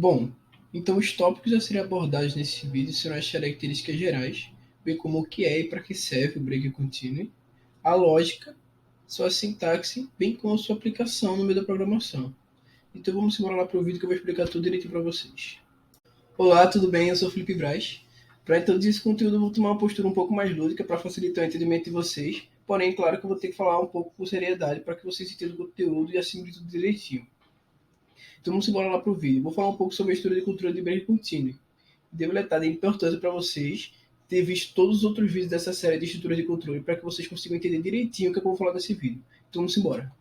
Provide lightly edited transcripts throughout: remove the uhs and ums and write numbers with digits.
Bom, então os tópicos a serem abordados nesse vídeo serão as características gerais, bem como o que é e para que serve o break continue, a lógica, sua sintaxe, bem como a sua aplicação no meio da programação. Então vamos embora lá para o vídeo que eu vou explicar tudo direitinho para vocês. Olá, tudo bem? Eu sou o Felipe Braz. Para introduzir esse conteúdo, eu vou tomar uma postura um pouco mais lúdica para facilitar o entendimento de vocês, porém, claro que eu vou ter que falar um pouco com seriedade para que vocês entendam o conteúdo e assim tudo direitinho. Então vamos embora lá para o vídeo. Vou falar um pouco sobre a história de cultura de break continue. Devo alertar da importância para vocês ter visto todos os outros vídeos dessa série de estrutura de controle para que vocês consigam entender direitinho o que eu vou falar nesse vídeo. Então vamos embora.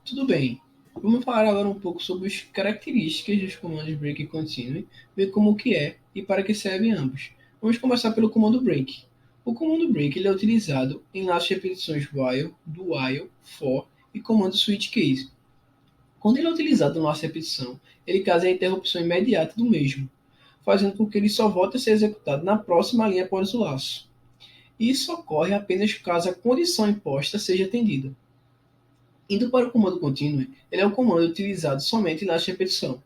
Tudo bem. Vamos falar agora um pouco sobre as características dos comandos break e continue, ver como o que é e para que servem ambos. Vamos começar pelo comando break. O comando break ele é utilizado em laços de repetições while, do while, for e comando switch case. Quando ele é utilizado no laço de repetição, ele causa a interrupção imediata do mesmo, fazendo com que ele só volte a ser executado na próxima linha após o laço. Isso ocorre apenas caso a condição imposta seja atendida. Indo para o comando continue, ele é um comando utilizado somente em laço de repetição.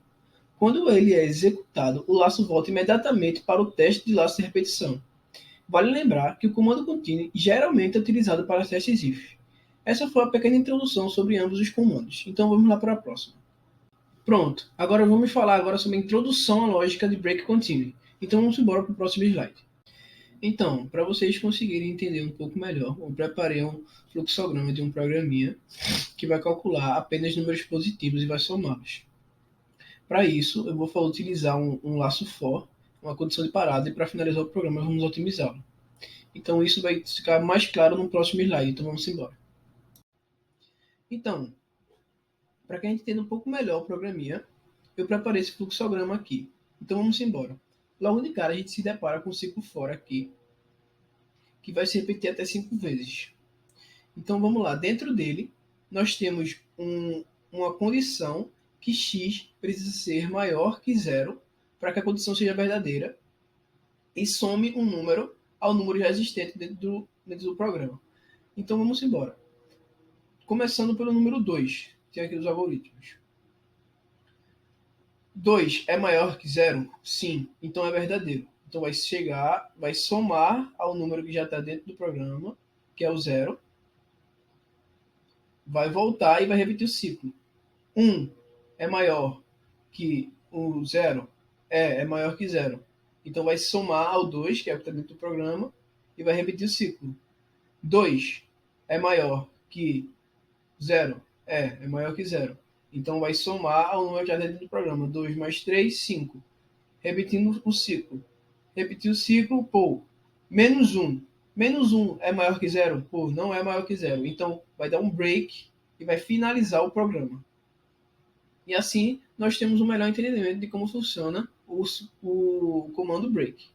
Quando ele é executado, o laço volta imediatamente para o teste de laço de repetição. Vale lembrar que o comando continue geralmente é utilizado para testes if. Essa foi a pequena introdução sobre ambos os comandos, então vamos lá para a próxima. Pronto, agora vamos falar sobre a introdução à lógica de break continue. Então vamos embora para o próximo slide. Então, para vocês conseguirem entender um pouco melhor, eu preparei um fluxograma de um programinha que vai calcular apenas números positivos e vai somá-los. Para isso, eu vou utilizar um laço for, uma condição de parada, e para finalizar o programa vamos otimizá-lo. Então isso vai ficar mais claro no próximo slide, então vamos embora. Então, para que a gente entenda um pouco melhor o programinha, eu preparei esse fluxograma aqui. Então vamos embora. Logo de cara a gente se depara com o ciclo for aqui, que vai se repetir até 5 vezes. Então vamos lá, dentro dele nós temos uma condição que x precisa ser maior que zero para que a condição seja verdadeira e some um número ao número já existente dentro do programa. Então vamos embora. Começando pelo número 2, tem aqui os algoritmos. 2 é maior que zero? Sim, então é verdadeiro. Então vai somar ao número que já está dentro do programa, que é o zero, vai voltar e vai repetir o ciclo. 1 é maior que o zero? É maior que zero. Então vai somar ao 2, que é o que está dentro do programa, e vai repetir o ciclo. 2 é maior que zero? É maior que zero. Então vai somar ao número que está dentro do programa. 2 mais 3, 5. Repetindo o ciclo. Repetir o ciclo, menos 1. Menos 1 é maior que zero? Não é maior que zero. Então vai dar um break e vai finalizar o programa. E assim nós temos um melhor entendimento de como funciona o comando break.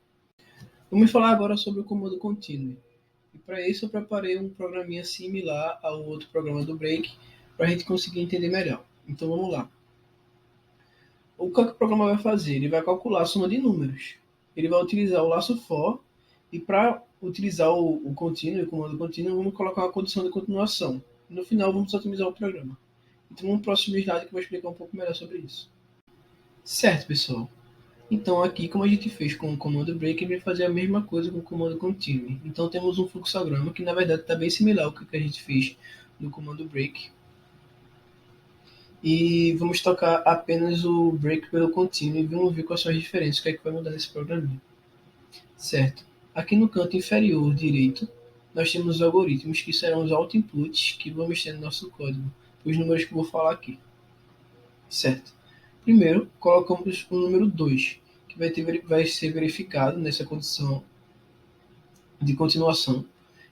Vamos falar agora sobre o comando continue. E para isso eu preparei um programinha similar ao outro programa do break para a gente conseguir entender melhor. Então vamos lá. O que o programa vai fazer? Ele vai calcular a soma de números. Ele vai utilizar o laço for e para utilizar o continue, o comando continue, vamos colocar uma condição de continuação. No final vamos otimizar o programa. Então no próximo slide que eu vou explicar um pouco melhor sobre isso. Certo, pessoal. Então aqui, como a gente fez com o comando break, ele vai fazer a mesma coisa com o comando continue. Então temos um fluxograma que na verdade está bem similar ao que a gente fez no comando break. E vamos tocar apenas o break pelo continue e vamos ver quais são as diferenças, o que é que vai mudar nesse programinha. Certo. Aqui no canto inferior direito, nós temos os algoritmos que serão os auto-inputs que vamos ter no nosso código, os números que eu vou falar aqui. Certo. Primeiro, colocamos o número 2, que vai ser verificado nessa condição de continuação.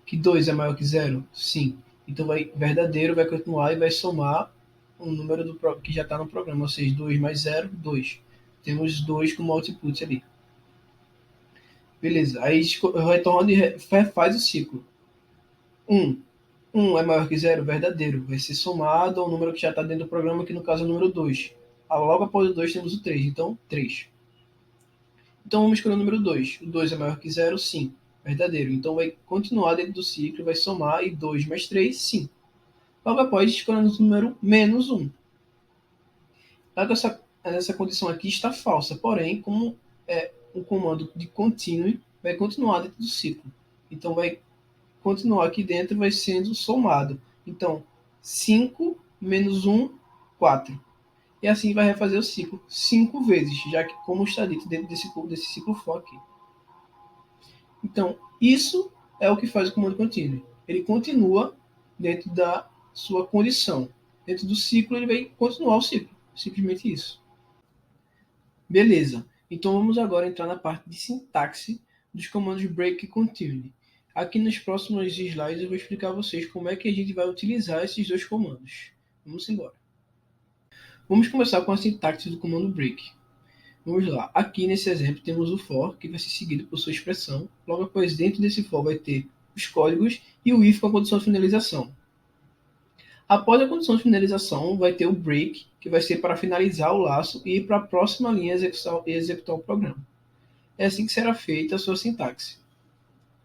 Que 2 é maior que zero? Sim. Então, verdadeiro vai continuar e vai somar um número que já está no programa, ou seja, 2 mais 0, 2. Temos 2 como output ali. Beleza, aí retorna e faz o ciclo. 1. 1 é maior que 0? Verdadeiro. Vai ser somado ao número que já está dentro do programa, que no caso é o número 2. Logo após o 2 temos o 3, então 3. Então vamos escolher o número 2. O 2 é maior que 0? Sim. Verdadeiro. Então vai continuar dentro do ciclo, vai somar, e 2 mais 3, 5. Logo após, escolhemos o número menos 1. Logo essa essa condição aqui está falsa, porém, como é um comando de continue, vai continuar dentro do ciclo. Então, vai continuar aqui dentro, vai sendo somado. Então, 5 menos 1, 4. E assim vai refazer o ciclo 5 vezes, já que como está dito dentro desse ciclo for aqui. Então, isso é o que faz o comando continue. Ele continua dentro da sua condição. Dentro do ciclo, ele vai continuar o ciclo. Simplesmente isso. Beleza. Então, vamos agora entrar na parte de sintaxe dos comandos break e continue. Aqui nos próximos slides eu vou explicar a vocês como é que a gente vai utilizar esses dois comandos. Vamos embora. Vamos começar com a sintaxe do comando break. Vamos lá. Aqui nesse exemplo temos o for, que vai ser seguido por sua expressão. Logo após, dentro desse for vai ter os códigos e o if com a condição de finalização. Após a condição de finalização, vai ter o break, que vai ser para finalizar o laço e ir para a próxima linha e executar o programa. É assim que será feita a sua sintaxe.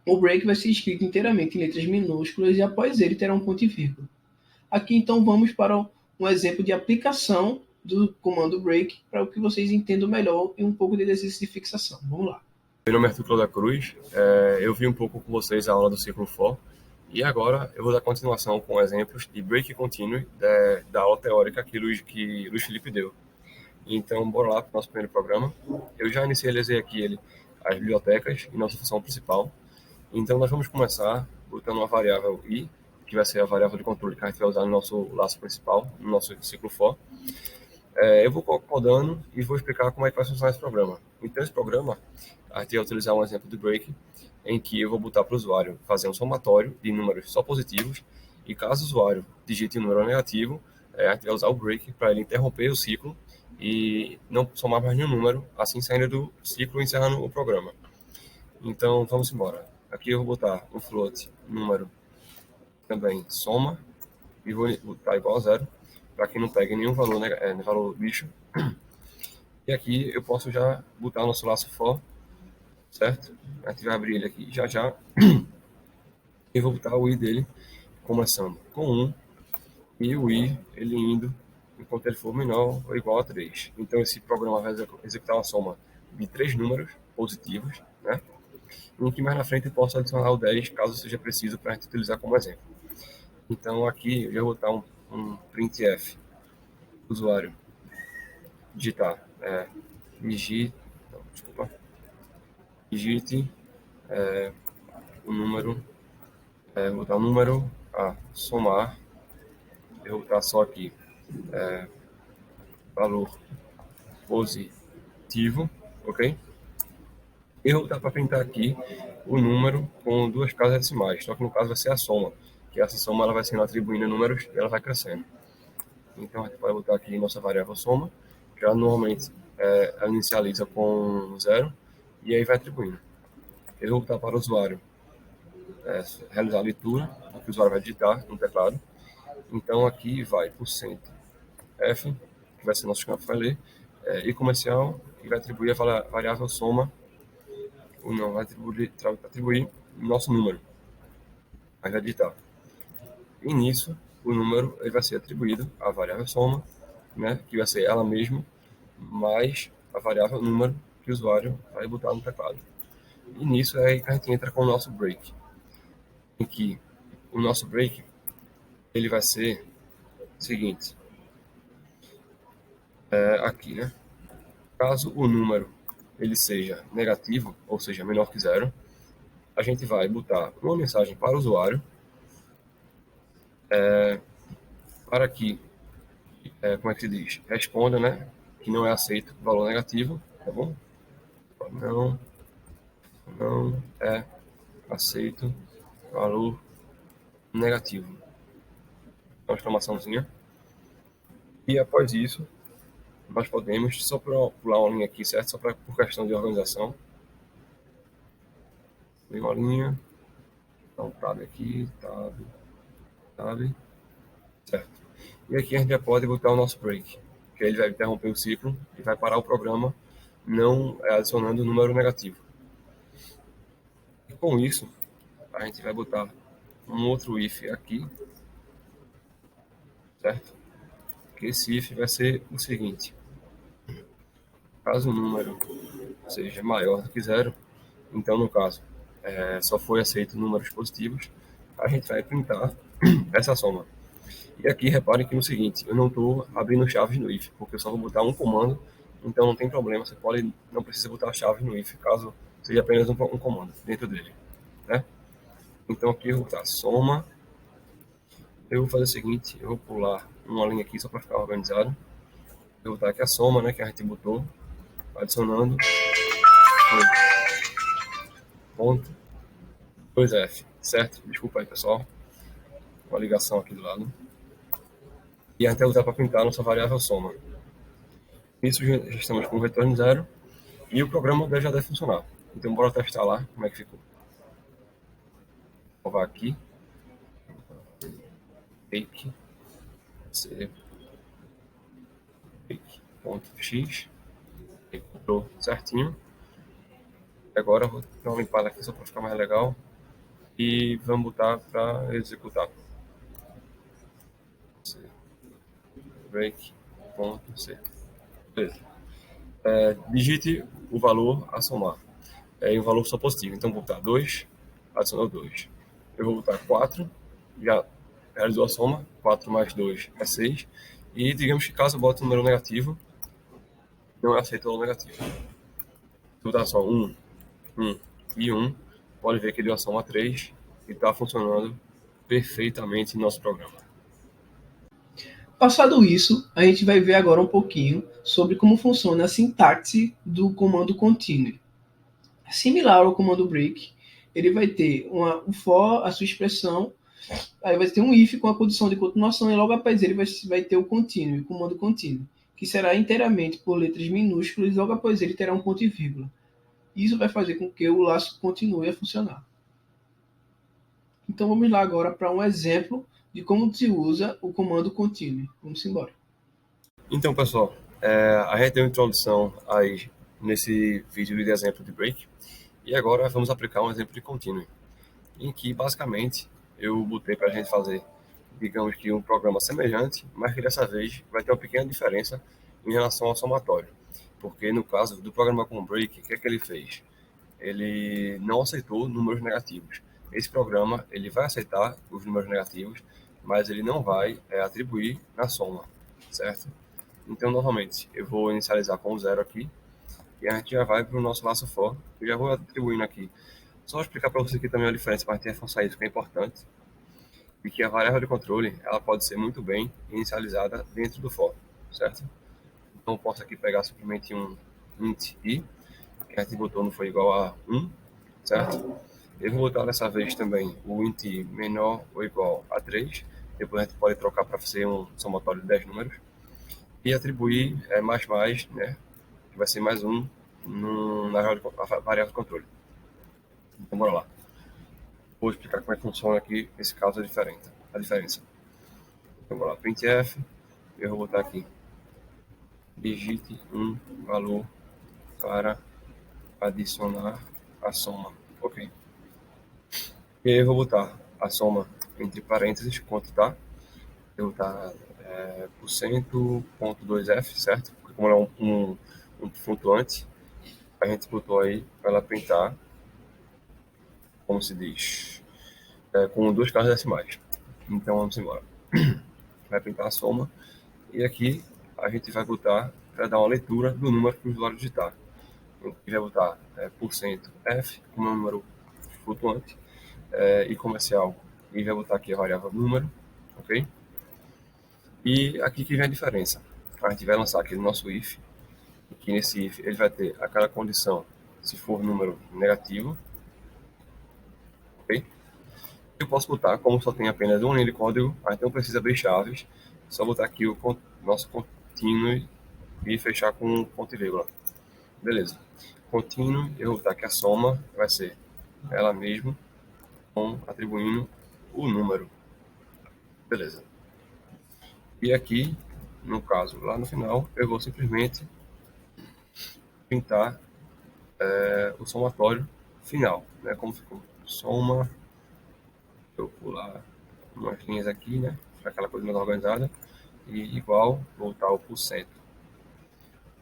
O break vai ser escrito inteiramente em letras minúsculas e após ele terá um ponto e vírgula. Aqui então vamos para um exemplo de aplicação do comando break para que vocês entendam melhor e um pouco de exercício de fixação. Vamos lá. Meu nome é Arthur da Cruz, eu vi um pouco com vocês a aula do ciclo for e agora eu vou dar continuação com exemplos de break e continue da aula teórica que Luiz Felipe deu. Então, bora lá para o nosso primeiro programa. Eu já inicializei aqui as bibliotecas e nossa função principal. Então, nós vamos começar botando uma variável i, que vai ser a variável de controle que a gente vai usar no nosso laço principal, no nosso ciclo for. Eu vou codando e vou explicar como é que vai funcionar esse programa. Então, esse programa, a gente vai utilizar um exemplo de break, em que eu vou botar para o usuário fazer um somatório de números só positivos, e caso o usuário digite um número negativo, a gente vai usar o break para ele interromper o ciclo e não somar mais nenhum número, assim saindo do ciclo e encerrando o programa. Então, vamos embora. Aqui eu vou botar um float, número, também soma, e vou botar igual a 0, para que não pegue nenhum valor, valor lixo. E aqui eu posso já botar o nosso laço for, certo? A gente vai abrir ele aqui já. E vou botar o i dele começando com 1 e o i ele indo enquanto ele for menor ou igual a 3. Então esse programa vai executar uma soma de 3 números positivos, né? E que mais na frente eu posso adicionar o 10 caso seja preciso para a gente utilizar como exemplo. Então aqui eu já vou botar um printf usuário digitar digite o número, vou botar o número a somar, eu vou botar só aqui valor positivo, ok? E vou botar para printar aqui o número com 2 casas decimais, só que no caso vai ser a soma, que essa soma ela vai sendo atribuindo números e ela vai crescendo. Então a gente vai botar aqui nossa variável soma, que ela normalmente ela inicializa com 0 e aí vai atribuindo. Eu vou botar para o usuário realizar a leitura do que o usuário vai digitar no teclado. Então aqui vai %f, que vai ser nosso campo que vai ler, e comercial, que vai atribuir a variável soma, ou não, vai atribuir nosso número. Aí vai digitar. E nisso, o número ele vai ser atribuído à variável soma, né, que vai ser ela mesma, mais a variável número que o usuário vai botar no teclado. E nisso é aí que a gente entra com o nosso break, em que o nosso break ele vai ser o seguinte, aqui, né? Caso o número ele seja negativo, ou seja, menor que 0, a gente vai botar uma mensagem para o usuário para que, como é que se diz, responda, né, que não é aceito o valor negativo, tá bom? Não é aceito valor negativo. Uma exclamaçãozinha. E após isso, nós podemos, só para pular uma linha aqui, certo? Só por questão de organização. Vem uma linha. Então, tab aqui, tab. Certo. E aqui a gente já pode botar o nosso break, que ele vai interromper o ciclo e vai parar o programa, não adicionando o número negativo. E com isso, a gente vai botar um outro if aqui, certo? Que esse if vai ser o seguinte. caso o número seja maior do que zero, então, no caso, só foi aceito números positivos, a gente vai printar essa soma. E aqui, reparem que no seguinte, eu não estou abrindo chaves no if, porque eu só vou botar um comando, então não tem problema, não precisa botar chaves no if, caso seja apenas um comando dentro dele, né? Então aqui eu vou botar soma, eu vou fazer o seguinte, eu vou pular uma linha aqui só para ficar organizado, eu vou botar aqui a soma, né, que a gente botou, adicionando ponto 2F, certo? Desculpa aí, pessoal, uma ligação aqui do lado. E a gente vai usar para printar a nossa variável soma. Isso já estamos com o retorno zero e o programa já deve funcionar. Então bora testar lá como é que ficou. Vou aqui, take, c, take, ponto x, encontrou certinho. Agora eu vou dar uma limpada aqui só para ficar mais legal e vamos botar para executar. C, break, ponto c. Beleza. Digite o valor a somar. Um valor só positivo. Então, vou botar 2, adicionou 2. Eu vou botar 4, já realizou a soma. 4 mais 2 é 6. E digamos que caso eu bote um número negativo, não aceita o valor negativo. Vou botar só 1, 1 e 1. Pode ver que deu a soma 3 e está funcionando perfeitamente no nosso programa. Passado isso, a gente vai ver agora um pouquinho sobre como funciona a sintaxe do comando continue. Similar ao comando break, ele vai ter um for, a sua expressão, aí vai ter um if com a condição de continuação e logo após ele vai ter o continue, o comando continue, que será inteiramente por letras minúsculas e logo após ele terá um ponto e vírgula. Isso vai fazer com que o laço continue a funcionar. Então vamos lá agora para um exemplo de como se usa o comando continue. Vamos embora. Então, pessoal, a gente deu uma introdução aí nesse vídeo de exemplo de break e agora vamos aplicar um exemplo de continue, em que basicamente eu botei para a gente fazer, digamos que um programa semelhante, mas que dessa vez vai ter uma pequena diferença em relação ao somatório, porque no caso do programa com break, o que é que ele fez? Ele não aceitou números negativos. Esse programa ele vai aceitar os números negativos, mas ele não vai atribuir na soma, certo? Então, novamente, eu vou inicializar com 0 aqui, e a gente já vai para o nosso laço for. Eu já vou atribuindo aqui. Só explicar para você aqui também a diferença, para a gente reforçar isso que é importante, e que a variável de controle ela pode ser muito bem inicializada dentro do for, certo? Então, eu posso aqui pegar simplesmente um int i, que a gente botou não foi igual a 1, certo? Eu vou botar dessa vez também o int i menor ou igual a 3, depois a gente pode trocar para ser um somatório de 10 números, e atribuir mais, né, que vai ser mais um na variável de controle. Então, bora lá. Vou explicar como é que funciona aqui esse caso a diferença. Então, bora lá. Printf, eu vou botar aqui, digite um valor para adicionar a soma. Ok. E aí eu vou botar a soma entre parênteses, quanto tá. Eu vou botar %.2f, certo? Porque como é um flutuante, a gente botou aí para ela printar, como se diz, com 2 casas decimais. Então vamos embora. Vai printar a soma e aqui a gente vai botar para dar uma leitura do número que o usuário digitar. Então, aqui vai botar %f como é um número flutuante e comercial, e vai botar aqui a variável número, ok? E aqui que vem a diferença. A gente vai lançar aqui no nosso if, que nesse if ele vai ter aquela condição se for número negativo, ok? Eu posso botar, como só tem apenas uma linha de código, a gente não precisa abrir chaves, só botar aqui o nosso continue e fechar com ponto e vírgula. Beleza. Continue, eu vou botar aqui a soma, vai ser ela mesma, atribuindo o número. Beleza. E aqui, no caso, lá no final, eu vou simplesmente pintar o somatório final, né? Como ficou soma, eu vou pular umas linhas aqui, né? Para aquela coisa mais organizada, e igual, voltar o %.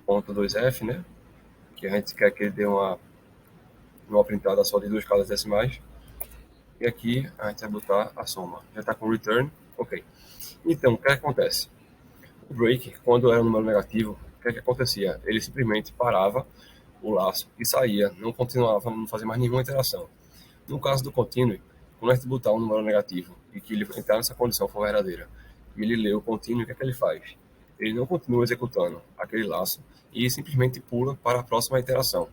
Ponto 2F, né? que a gente quer que ele dê uma printada só de 2 casas decimais. E aqui a gente vai botar a soma. Já está com return, ok. Então, o que acontece? O break, quando era um número negativo, o que acontecia? Ele simplesmente parava o laço e saía, não continuava, não fazia mais nenhuma interação. No caso do continue, quando a gente botar um número negativo e que ele entrar nessa condição for verdadeira, e ele lê o continue, o que ele faz? Ele não continua executando aquele laço e simplesmente pula para a próxima iteração.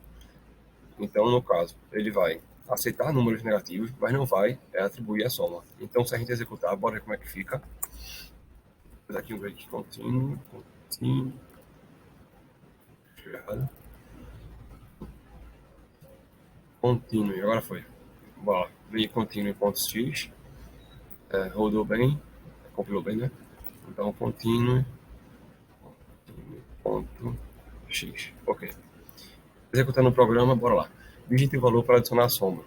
Então, no caso, ele vai aceitar números negativos, mas não vai atribuir a soma. Então, se a gente executar, bora ver como é que fica. Vou dar aqui um break continue. Continue, agora foi. Bora, break continue.x. Rodou bem, compilou bem, né? Então, continue.x. Ok. Executando o programa, bora lá. Digite o valor para adicionar a soma.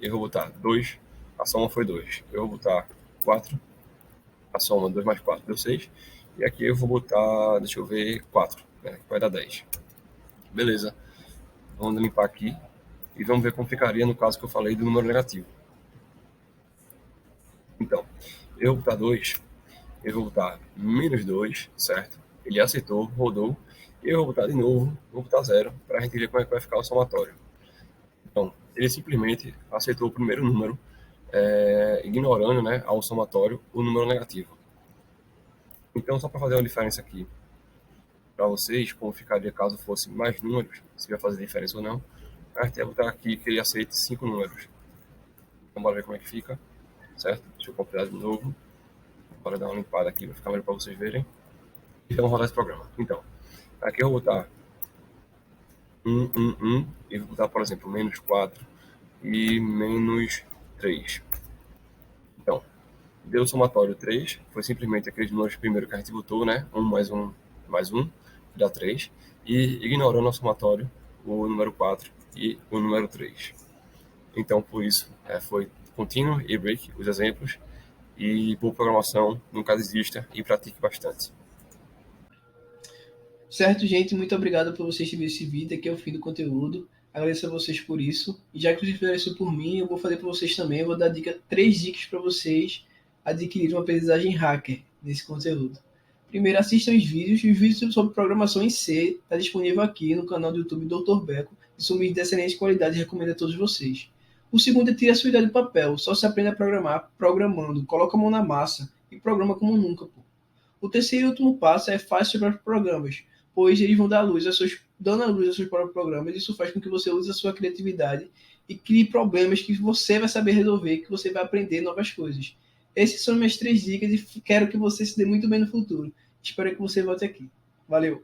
Eu vou botar 2, a soma foi 2. Eu vou botar 4, a soma 2 mais 4 deu 6. E aqui eu vou botar, deixa eu ver, 4, né, que vai dar 10. Beleza. Vamos limpar aqui e vamos ver como ficaria no caso que eu falei do número negativo. Então, eu vou botar 2, eu vou botar menos 2, certo? Ele aceitou, rodou. Eu vou botar de novo, vou botar 0, para a gente ver como é que vai ficar o somatório. Então, ele simplesmente aceitou o primeiro número, ignorando, né, ao somatório o número negativo. Então, só para fazer uma diferença aqui para vocês, como ficaria caso fosse mais números, se vai fazer diferença ou não, a gente vai botar aqui que ele aceite 5 números. Então, bora ver como é que fica, certo? Deixa eu compilar de novo. Bora dar uma limpada aqui para ficar melhor para vocês verem. E vamos rodar esse programa. Então, aqui eu vou botar 1, e vou botar, por exemplo, menos 4 e menos 3. Então, deu somatório 3, foi simplesmente aqueles números primeiro que a gente botou, né? 1 mais 1, dá 3. E ignorando o somatório, o número 4 e o número 3. Então, por isso, foi contínuo e break, os exemplos. E boa programação, nunca desista e pratique bastante. Certo, gente, muito obrigado por vocês terem visto esse vídeo. Aqui é o fim do conteúdo. Agradeço a vocês por isso. E já que vocês fizeram isso por mim, eu vou fazer para vocês também. Eu vou dar 3 dicas para vocês adquirirem uma aprendizagem hacker nesse conteúdo. Primeiro, assistam os vídeos sobre programação em C. Está disponível aqui no canal do YouTube Dr. Beco. E são vídeos de excelente qualidade e recomendo a todos vocês. O segundo é tirar a sua ideia do papel. Só se aprende a programar programando. Coloca a mão na massa e programa como nunca. Pô. O terceiro e último passo é fácil para programas, pois eles vão dando a luz aos seus próprios programas. Isso faz com que você use a sua criatividade e crie problemas que você vai saber resolver, que você vai aprender novas coisas. Essas são minhas 3 dicas e quero que você se dê muito bem no futuro. Espero que você volte aqui. Valeu!